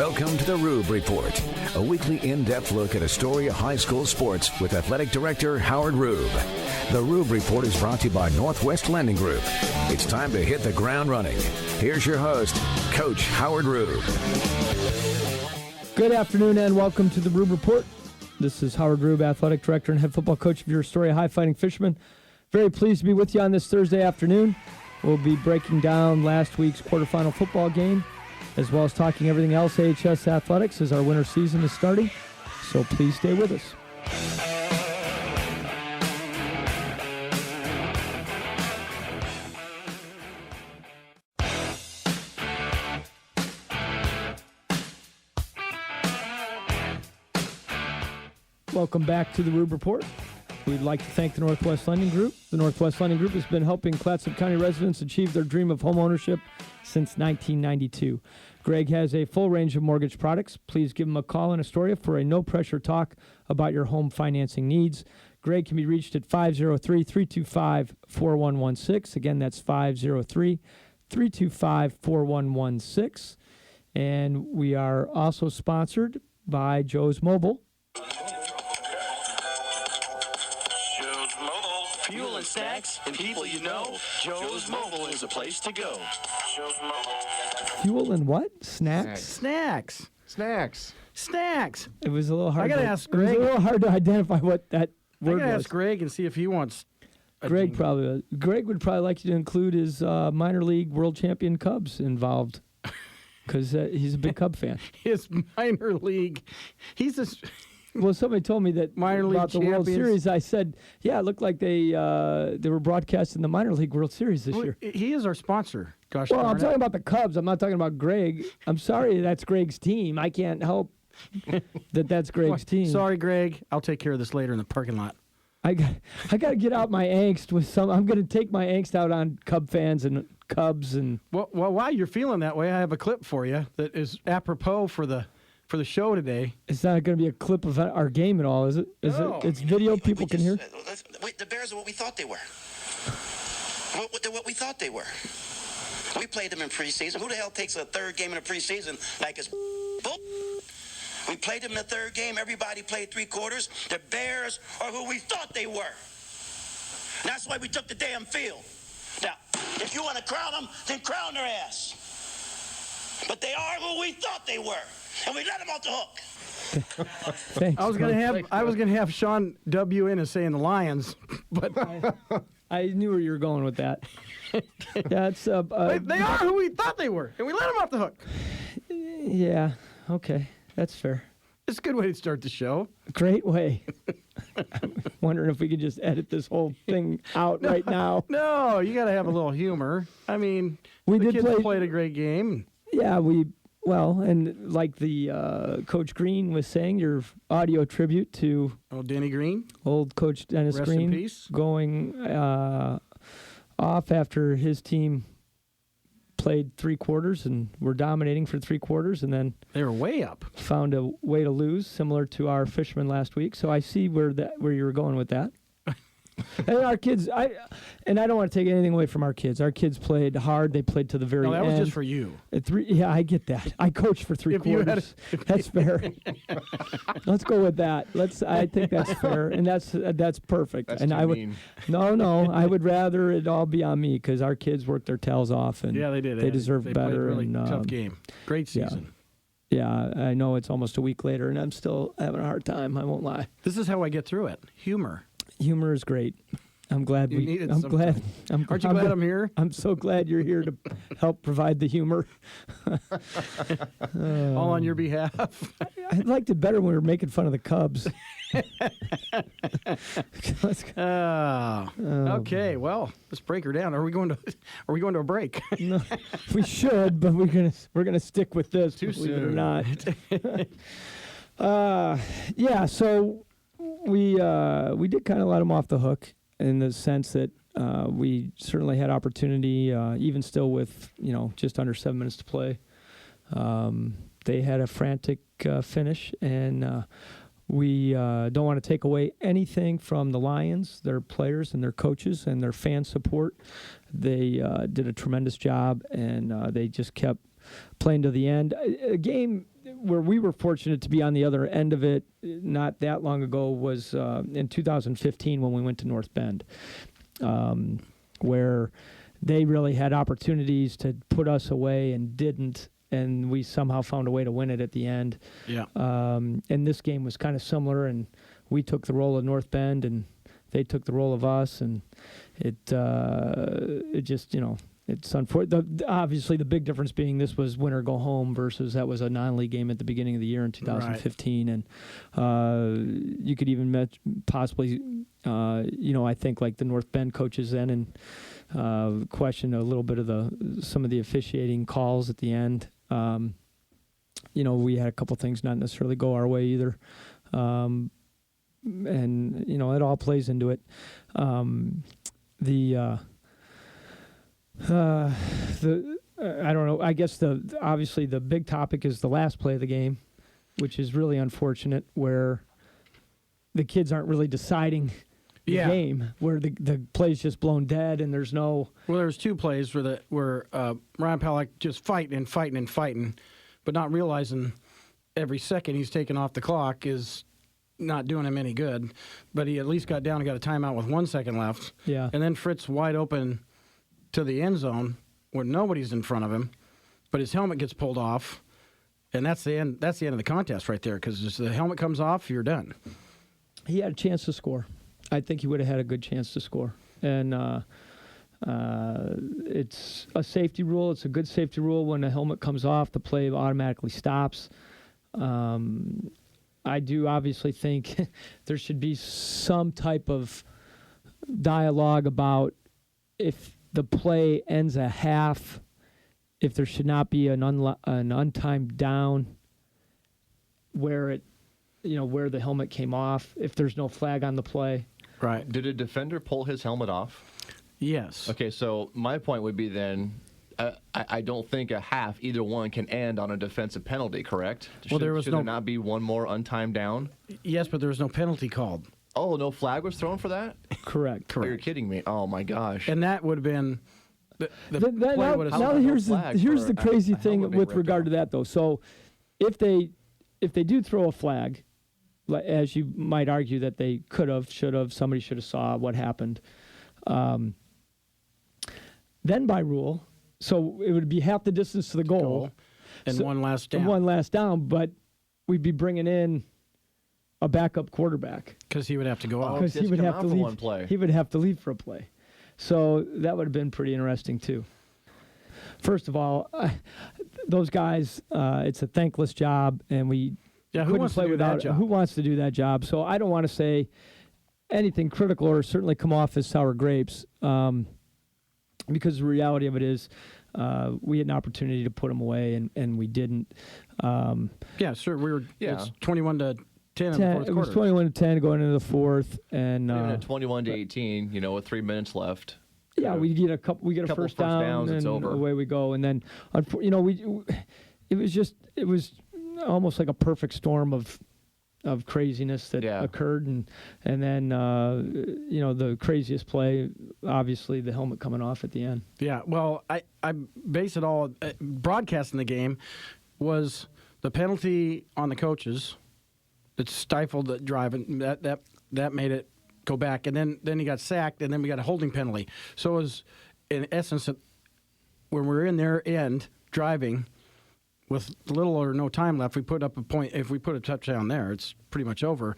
Welcome to the Rube Report, a weekly in-depth look at Astoria High School sports with Athletic Director Howard Rube. The Rube Report is brought to you by Northwest Lending Group. It's time to hit the ground running. Here's your host, Coach Howard Rube. Good afternoon and welcome to the Rube Report. This is Howard Rube, Athletic Director and Head Football Coach of your Astoria High Fighting Fishermen. Very pleased to be with you on this Thursday afternoon. We'll be breaking down last week's quarterfinal football game, as well as talking everything else AHS athletics as our winter season is starting. So please stay with us. Welcome back to the Rube Report. We'd like to thank the Northwest Lending Group. The Northwest Lending Group has been helping Clatsop County residents achieve their dream of home ownership since 1992. Greg has a full range of mortgage products. Please give him a call in Astoria for a no-pressure talk about your home financing needs. Greg can be reached at 503-325-4116. Again, that's 503-325-4116. And we are also sponsored by Joe's Mobile. Fuel and snacks and people you know. Joe's Mobile is a place to go. Joe's Mobile. Fuel and what? Snacks? Snacks. It was a little hard. I gotta ask Greg. It was a little hard to identify what that word was. I gotta ask Greg and see if he wants. Greg would probably like you to include his minor league world champion Cubs involved, because he's a big Cub fan. His minor league. He's a. Well, somebody told me that minor league about the champions. World Series. I said, yeah, it looked like they were broadcasting the minor league World Series this year. He is our sponsor. Gosh, well, I'm talking about the Cubs. I'm not talking about Greg. I'm sorry, that's Greg's team. I can't help that's Greg's team. Sorry, Greg. I'll take care of this later in the parking lot. I got to get out my angst with some. I'm going to take my angst out on Cub fans and Cubs and. Well, while you're feeling that way, I have a clip for you that is apropos for the show today. It's not going to be a clip of our game at all, is it? No. It's video people can hear? The Bears are what we thought they were. They're what we thought they were. We played them in preseason. Who the hell takes a third game in a preseason like it's bull? We played them in the third game. Everybody played three quarters. The Bears are who we thought they were. And that's why we took the damn field. Now, if you want to crown them, then crown their ass. But they are who we thought they were. And we let them off the hook. Thanks. I was gonna have Sean W. in as saying the Lions, but I knew where you were going with that. That's they are who we thought they were, and we let them off the hook. Yeah. Okay. That's fair. It's a good way to start the show. Great way. I'm wondering if we could just edit this whole thing out right now. No, you got to have a little humor. I mean, the kids played a great game. Yeah, and like the Coach Green was saying, your audio tribute to Denny Green, old Coach Dennis Rest Green, in peace. Going off after his team played three quarters and were dominating for three quarters, and then they were way up. Found a way to lose, similar to our fishermen last week. So I see where you were going with that. And our kids, I don't want to take anything away from our kids. Our kids played hard. They played to the very end. No, that was just for you. Yeah, I get that. I coached for three quarters. That's fair. Let's go with that. I think that's fair, and that's perfect. That's and too I would mean. No, I would rather it all be on me because our kids worked their tails off, and yeah, they did. They deserve they better. Played a really and tough game. Great season. Yeah, I know it's almost a week later, and I'm still having a hard time. I won't lie. This is how I get through it. Humor. Humor is great. I'm glad I'm glad. Aren't you glad I'm here? I'm so glad you're here to help provide the humor. All on your behalf. I liked it better when we were making fun of the Cubs. Okay, well, let's break her down. Are we going to a break? No, we should, but we're gonna stick with this. Too believe it or soon. not. Yeah. So we did kind of let them off the hook in the sense that we certainly had opportunity, even still with just under 7 minutes to play. They had a frantic finish, and we don't want to take away anything from the Lions, their players and their coaches and their fan support. They did a tremendous job, and they just kept playing to the end. A game where we were fortunate to be on the other end of it not that long ago was in 2015 when we went to North Bend, where they really had opportunities to put us away and didn't, and we somehow found a way to win it at the end. Yeah. And this game was kind of similar, and we took the role of North Bend, and they took the role of us, and it just, it's unfortunate. Obviously, the big difference being this was win or go home versus that was a non-league game at the beginning of the year in 2015, and you could even possibly, I think like the North Bend coaches then and question a little bit of some of the officiating calls at the end. We had a couple things not necessarily go our way either. And it all plays into it. I don't know. I guess obviously the big topic is the last play of the game, which is really unfortunate, where the kids aren't really deciding the game, where the play's just blown dead and there's no. Well, there's two plays where Ryan Palick just fighting, but not realizing every second he's taken off the clock is not doing him any good. But he at least got down and got a timeout with 1 second left. Yeah. And then Fritz wide open to the end zone where nobody's in front of him, but his helmet gets pulled off, and that's the end. That's the end of the contest right there, because the helmet comes off, you're done. He had a chance to score. I think he would have had a good chance to score. And it's a safety rule. It's a good safety rule. When the helmet comes off, the play automatically stops. I do obviously think there should be some type of dialogue about if the play ends a half, if there should not be an untimed down where where the helmet came off, if there's no flag on the play. Right. Did a defender pull his helmet off? Yes. Okay, so my point would be then, I don't think a half, either one, can end on a defensive penalty, correct? Well, should there not be one more untimed down? Yes, but there was no penalty called. Oh, no flag was thrown for that? Correct. Oh, you're kidding me. Oh, my gosh. And that would have been the play would have now here's the crazy thing with regard to that, though. So if they do throw a flag, as you might argue that they could have, should have, somebody should have saw what happened, then by rule, so it would be half the distance to the goal. And so, one last down. One last down, but we'd be bringing in a backup quarterback. Because he would have to go out. Because he would have to leave. One play. He would have to leave for a play. So that would have been pretty interesting, too. First of all, those guys, it's a thankless job, and we couldn't play without it. Who wants to do that job? So I don't want to say anything critical or certainly come off as sour grapes, because the reality of it is we had an opportunity to put them away, and we didn't. Yeah, sure. We were. Yeah. It's 21-10 in the fourth quarter. It was 21-10 going into the fourth, and even at 21-18, with 3 minutes left. Yeah, we get a first down, and away we go. And then, it was almost like a perfect storm of craziness that occurred, and then the craziest play, obviously the helmet coming off at the end. Yeah, well, I base it all broadcasting the game was the penalty on the coaches that stifled the drive, and that made it go back, and then he got sacked, and then we got a holding penalty. So it was, in essence, when we were in their end driving with little or no time left, we put up a point. If we put a touchdown there, it's pretty much over.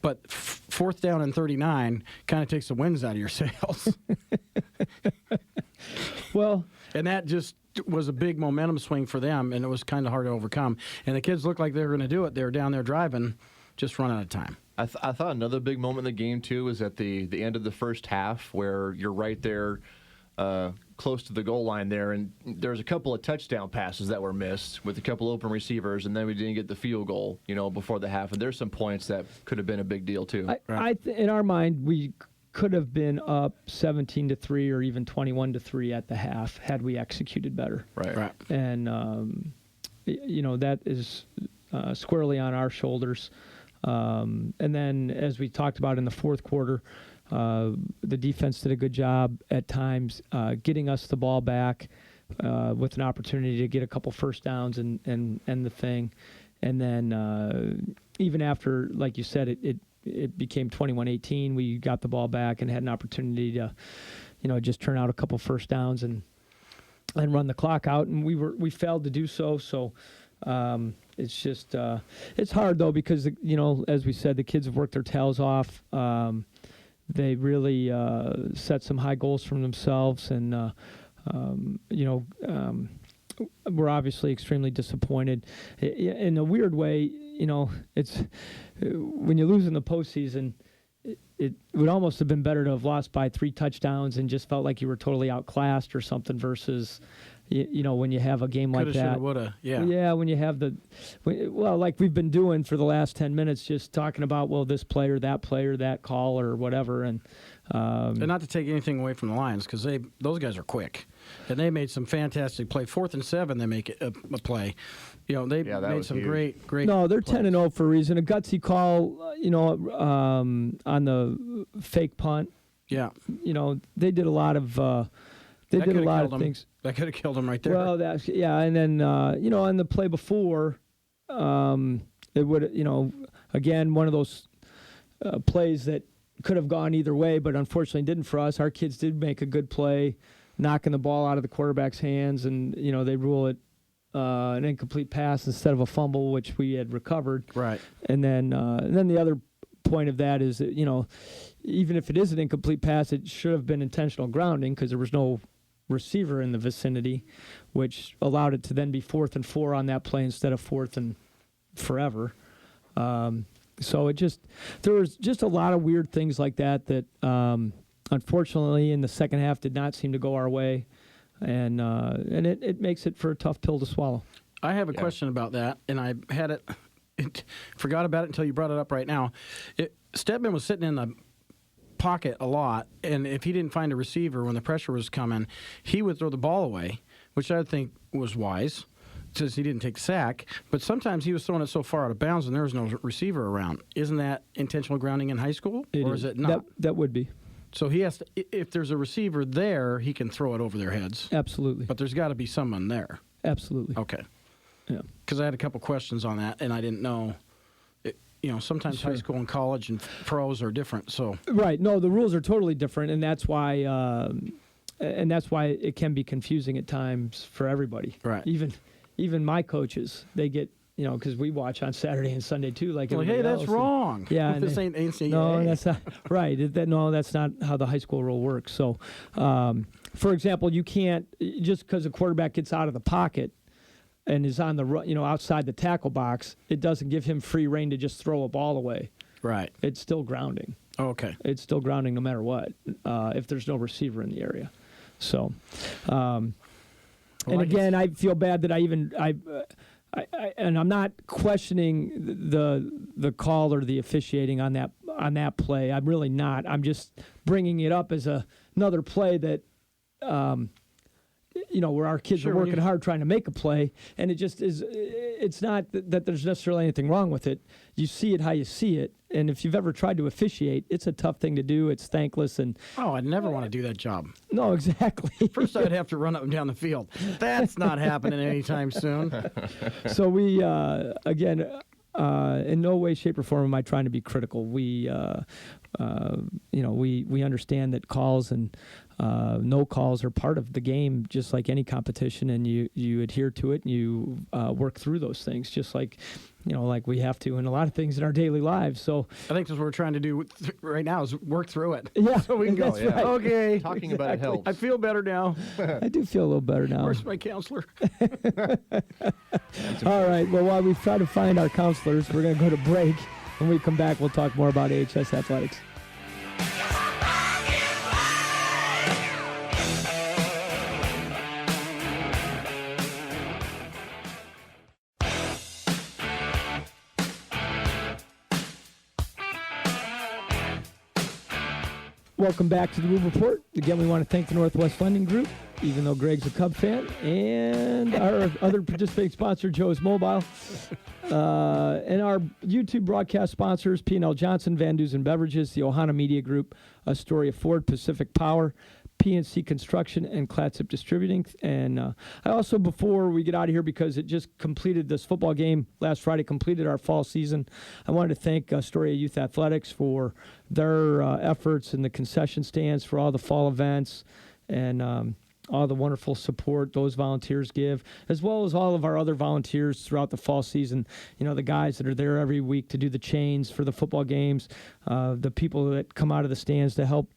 But fourth down and 39 kind of takes the winds out of your sails. Well, and that just was a big momentum swing for them, and it was kind of hard to overcome. And the kids looked like they were going to do it. They were down there driving, just running out of time. I thought another big moment in the game, too, was at the end of the first half, where you're right there close to the goal line there, and there's a couple of touchdown passes that were missed with a couple open receivers, and then we didn't get the field goal, before the half. And there's some points that could have been a big deal, too. In our mind, we could have been up 17-3 or even 21-3 at the half had we executed better. Right. And, that is squarely on our shoulders. And then, as we talked about in the fourth quarter, the defense did a good job at times getting us the ball back, with an opportunity to get a couple first downs and end the thing. And then even after, like you said, it became 21-18. We got the ball back and had an opportunity to, just turn out a couple first downs and run the clock out. And we failed to do so. So it's just it's hard though because as we said, the kids have worked their tails off. They really set some high goals for themselves, and we're obviously extremely disappointed. In a weird way, it's when you lose in the postseason, it would almost have been better to have lost by 3 touchdowns and just felt like you were totally outclassed or something versus, when you have a game like Coulda, that. shoulda, woulda, yeah. Yeah, when you have like we've been doing for the last 10 minutes, just talking about, this player, that call, or whatever. And not to take anything away from the Lions, because those guys are quick. And they made some fantastic play. 4th and 7, they make a play. They made some huge. great. No, they're plays. 10-0 for a reason. A gutsy call, on the fake punt. Yeah. They did a lot of. They That did a coulda lot killed of him. things. That could have killed him right there. Well, and then on the play before, it would again one of those plays that could have gone either way, but unfortunately didn't for us. Our kids did make a good play, knocking the ball out of the quarterback's hands, and they rule it an incomplete pass instead of a fumble, which we had recovered. Right. And then the other point of that is that even if it is an incomplete pass, it should have been intentional grounding because there was no receiver in the vicinity, which allowed it to then be 4th and 4 on that play instead of 4th and forever. So there was just a lot of weird things like that unfortunately in the second half did not seem to go our way, and it makes it for a tough pill to swallow. I have a question about that, and I had it forgot about it until you brought it up right now. Stedman was sitting in the pocket a lot, and if he didn't find a receiver when the pressure was coming, he would throw the ball away, which I think was wise, since he didn't take sack. But sometimes he was throwing it so far out of bounds and there was no receiver around. Isn't that intentional grounding in high school, or is it not? That would be. So he has to, if there's a receiver there, he can throw it over their heads. Absolutely. But there's got to be someone there. Absolutely. Okay. Yeah. Because I had a couple questions on that, and I didn't know. Sometimes high school and college and pros are different. So right. No, the rules are totally different, and that's why it can be confusing at times for everybody. Right. Even my coaches, they get because we watch on Saturday and Sunday too. Like, hey, that's else. wrong. Yeah. This ain't NCAA. No, that's not right. That's not how the high school rule works. So, for example, you can't just because a quarterback gets out of the pocket and is on the outside the tackle box, it doesn't give him free rein to just throw a ball away. Right. It's still grounding. Oh, okay. It's still grounding no matter what, if there's no receiver in the area. So, and again, I feel bad that and I'm not questioning the call or the officiating on that play. I'm really not. I'm just bringing it up as another play that where our kids are working hard trying to make a play, and it just is. It's not that there's necessarily anything wrong with it. You see it how you see it, and if you've ever tried to officiate, it's a tough thing to do. It's thankless, and I'd never want to do that job. No, exactly. First, I'd have to run up and down the field. That's not happening anytime soon. So we again. In no way, shape, or form am I trying to be critical. We understand that calls and no calls are part of the game, just like any competition, and you adhere to it and you work through those things, just like like we have to in a lot of things in our daily lives. So I think that's what we're trying to do right now is work through it. Yeah, so we can go. that's right. Okay, Talking about it helps. I feel better now. I do feel a little better now. Where's my counselor? All right. Well, while we try to find our counselors, we're going to go to break. When we come back, we'll talk more about AHS athletics. Welcome back to the Rube Report. Again, we want to thank the Northwest Lending Group, even though Greg's a Cub fan, and our other participating sponsor, Joe's Mobile, and our YouTube broadcast sponsors, P&L Johnson, Van Dusen Beverages, the Ohana Media Group, Astoria Ford, Pacific Power, PNC Construction and Clatsop Distributing. And I also, before we get out of here, because it just completed this football game last Friday, completed our fall season, I wanted to thank Astoria Youth Athletics for their efforts in the concession stands, for all the fall events, and all the wonderful support those volunteers give, as well as all of our other volunteers throughout the fall season. You know, the guys that are there every week to do the chains for the football games, the people that come out of the stands to help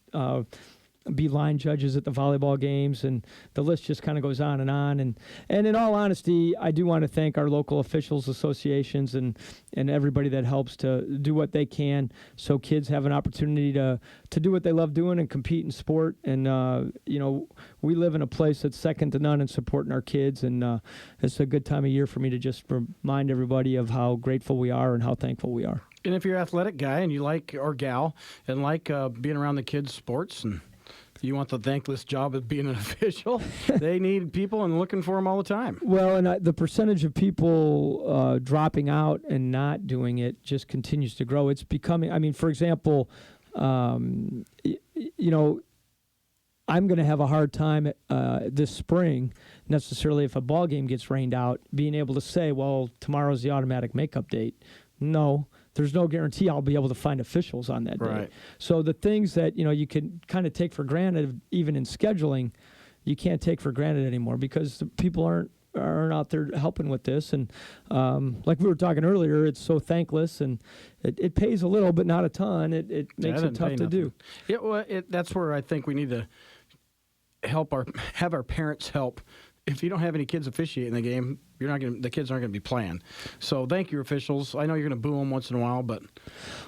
be line judges at the volleyball games, and the list just kind of goes on. And in all honesty, I do want to thank our local officials associations and everybody that helps to do what they can so kids have an opportunity to do what they love doing and compete in sport. And you know, we live in a place that's second to none in supporting our kids, and it's a good time of year for me to just remind everybody of how grateful we are and how thankful we are. And if you're an athletic guy and you like, or gal, and like being around the kids' sports, and you want the thankless job of being an official, they need people and looking for them all the time. Well, and the percentage of people dropping out and not doing it just continues to grow. It's becoming, I mean, for example, you know, I'm going to have a hard time this spring, necessarily if a ball game gets rained out, being able to say, well, tomorrow's the automatic makeup date. No. There's no guarantee I'll be able to find officials on that day. Right. So the things that, you know, you can kind of take for granted, even in scheduling, you can't take for granted anymore because the people aren't out there helping with this. And like we were talking earlier, it's so thankless, and it pays a little, but not a ton. It makes it tough to do. Yeah, well, that's where I think we need to have our parents help. If you don't have any kids officiating the game, the kids aren't going to be playing. So thank you, officials. I know you're going to boo them once in a while, but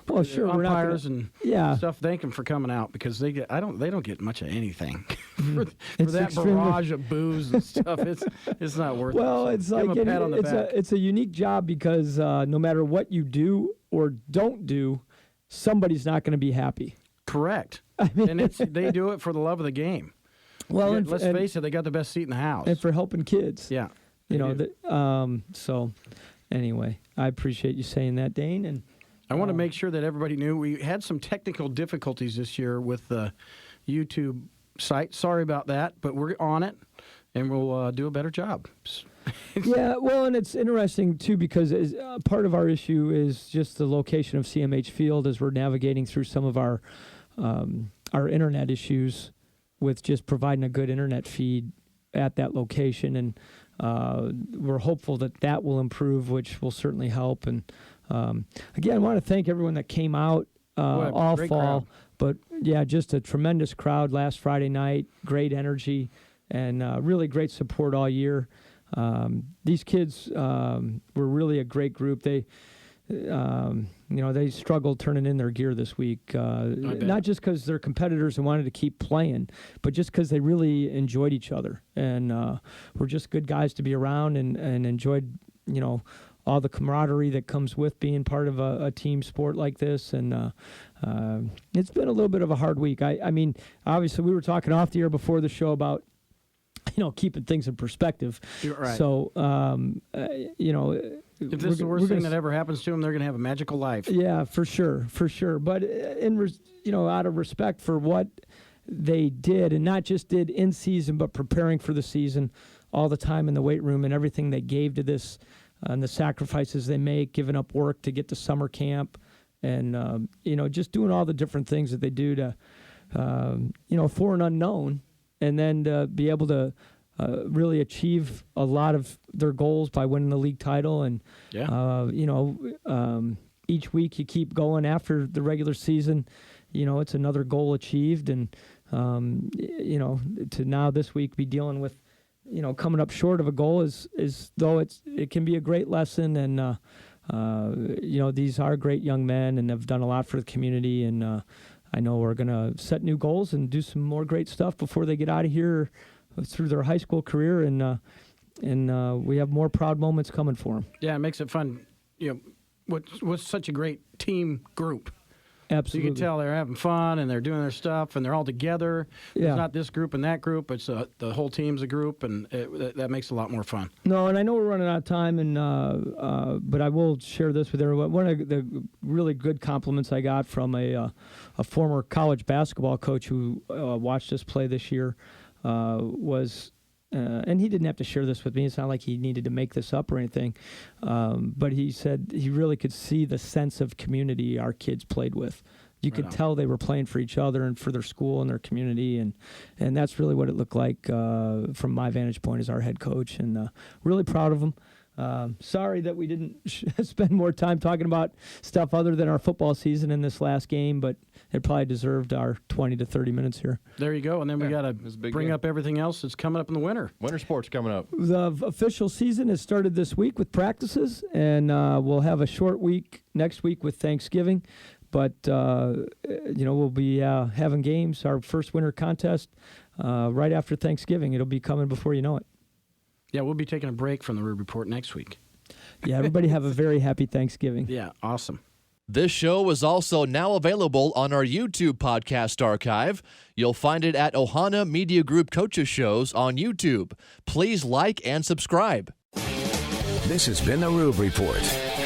well, sure, umpires and stuff, thank them for coming out because they don't get much of anything for that barrage of boos and stuff. It's not worth it. Well, it's like it's a unique job because no matter what you do or don't do, somebody's not going to be happy. Correct. I mean, and they do it for the love of the game. Well, let's face it, they got the best seat in the house. And for helping kids. Yeah. You know, so anyway, I appreciate you saying that, Dane. And I want to make sure that everybody knew we had some technical difficulties this year with the YouTube site. Sorry about that, but we're on it, and we'll do a better job. Yeah, well, and it's interesting, too, because part of our issue is just the location of CMH Field as we're navigating through some of our internet issues with just providing a good internet feed at that location, and we're hopeful that will improve, which will certainly help. And again, I want to thank everyone that came out all fall. Crowd. But yeah, just a tremendous crowd last Friday night, great energy, and really great support all year. These kids were really a great group. They they struggled turning in their gear this week, not just because they're competitors and wanted to keep playing, but just because they really enjoyed each other and were just good guys to be around and enjoyed, you know, all the camaraderie that comes with being part of a team sport like this. And it's been a little bit of a hard week. I mean, obviously we were talking off the air before the show about, you know, keeping things in perspective. You're right. So, you know, if this is the worst thing that ever happens to them, they're going to have a magical life. Yeah, for sure. But out of respect for what they did, and not just did in season, but preparing for the season all the time in the weight room and everything they gave to this, and the sacrifices they make, giving up work to get to summer camp, and just doing all the different things that they do to, for an unknown, and then to be able to really achieve a lot of their goals by winning the league title. And, each week you keep going after the regular season, you know, it's another goal achieved. And, to now this week be dealing with, you know, coming up short of a goal is though it can be a great lesson. And, these are great young men and have done a lot for the community. And I know we're going to set new goals and do some more great stuff before they get out of here through their high school career, and we have more proud moments coming for them. Yeah, it makes it fun. You know, what's such a great team group. Absolutely. So you can tell they're having fun and they're doing their stuff and they're all together. Yeah. It's not this group and that group. It's the whole team's a group, and that makes it a lot more fun. No, and I know we're running out of time, and but I will share this with everyone. One of the really good compliments I got from a former college basketball coach who watched us play this year was, and he didn't have to share this with me. It's not like he needed to make this up or anything, but he said he really could see the sense of community our kids played with. You could tell they were playing for each other and for their school and their community, and that's really what it looked like from my vantage point as our head coach, and really proud of them. Sorry that we didn't spend more time talking about stuff other than our football season in this last game, but it probably deserved our 20 to 30 minutes here. There you go, and then we got to bring up everything else that's coming up in the winter. Winter sports coming up. The official season has started this week with practices, and we'll have a short week next week with Thanksgiving. But, we'll be having games, our first winter contest, right after Thanksgiving. It'll be coming before you know it. Yeah, we'll be taking a break from the Rube Report next week. Yeah, everybody have a very happy Thanksgiving. Yeah, awesome. This show is also now available on our YouTube podcast archive. You'll find it at Ohana Media Group Coaches Shows on YouTube. Please like and subscribe. This has been the Rube Report,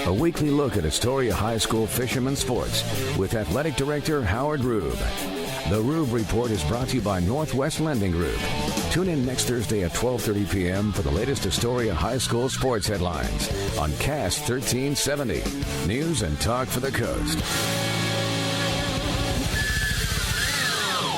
a weekly look at Astoria High School fisherman sports with Athletic Director Howard Rube. The Rube Report is brought to you by Northwest Lending Group. Tune in next Thursday at 12:30 p.m. for the latest Astoria High School sports headlines on Cast 1370. News and talk for the coast.